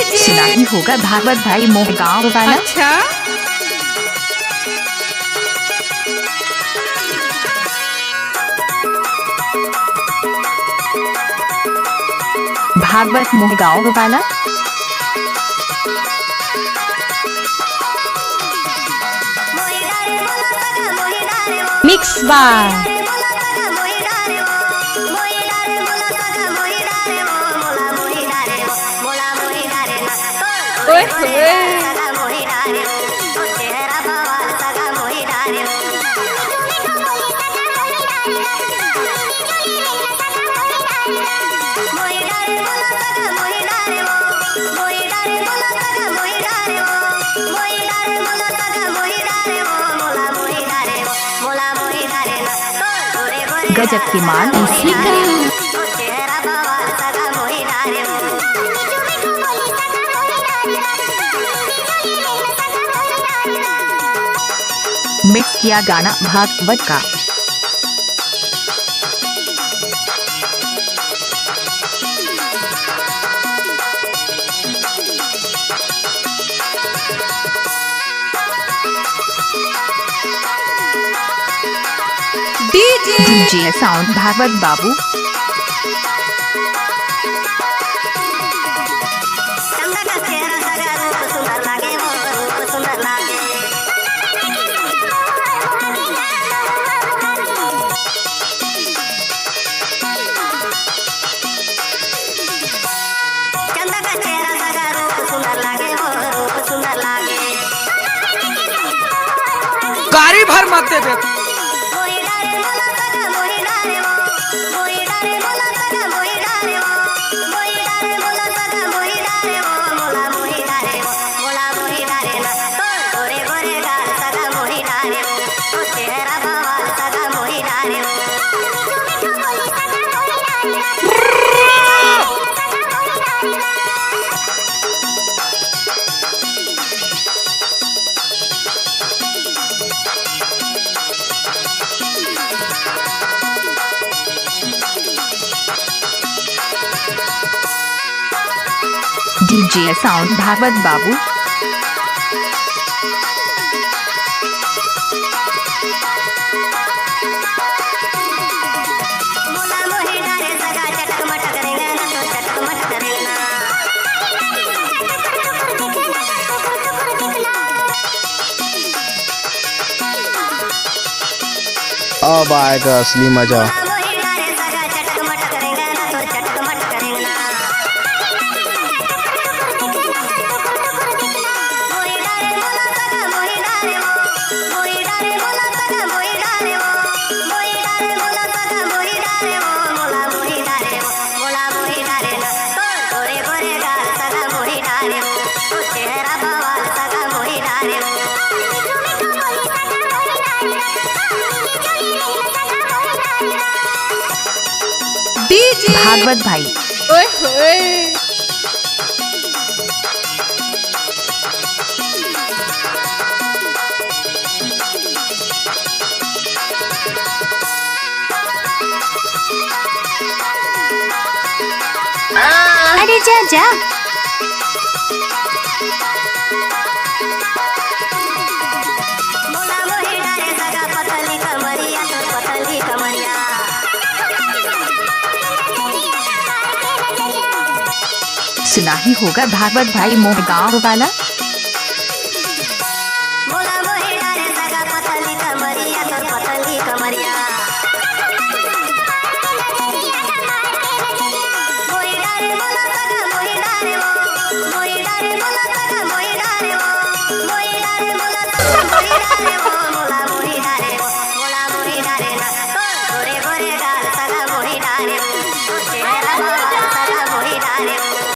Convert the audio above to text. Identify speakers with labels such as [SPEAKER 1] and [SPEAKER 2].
[SPEAKER 1] सुना ही होगा भागवत भाई मोह गाँव वाला।
[SPEAKER 2] अच्छा
[SPEAKER 1] भागवत मोह गाँव वाला। मिक्स बाय
[SPEAKER 2] ओए होए
[SPEAKER 1] गजब की मान इसी का। मिक्स किया गाना भागवत का। डीजे साउंड भागवत बाबू।
[SPEAKER 3] गाड़ी भर मत दे।
[SPEAKER 1] डीजे साउंड भागवत बाबू।
[SPEAKER 4] अब आएगा असली मजा। भागवत भाई।
[SPEAKER 2] ओए होए
[SPEAKER 1] अरे जा जा। सुना ही होगा भागवत भाई मोह गाँव वाला।